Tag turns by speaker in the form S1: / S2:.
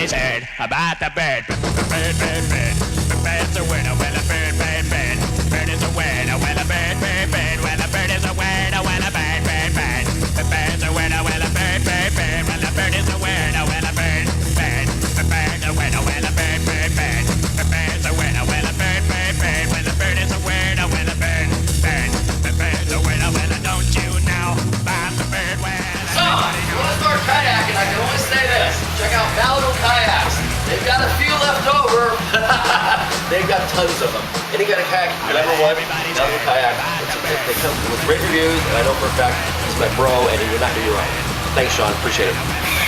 S1: Everybody's heard about the bird. Bird, bird, bird. The bird's a winner. Well, a bird, bird, bird. Bird is a winner. Well, a bird, bird, bird. Well, a bird is a winner. Well, a bird, bird, bird. The bird's a winner. Well, a bird, bird, bird. Well, a bird is a winner. Well, a bird, bird. The bird's a winner. Well, a bird, bird, bird. The bird's a winner. Well, a bird, bird, bird. Well, a bird is a winner. Well, a bird, bird. The bird's a winner. Well, don't you know about the bird? Well,
S2: so, you want to start kayaking, I can only say this. Check out Malibu Kayaks. They've got a few left over. They've got tons of them. Any kind of kayak you ever want, Malibu Kayak. They come with great reviews, and I know for a fact it's my bro, and he would not do you wrong. Thanks, Sean. Appreciate it.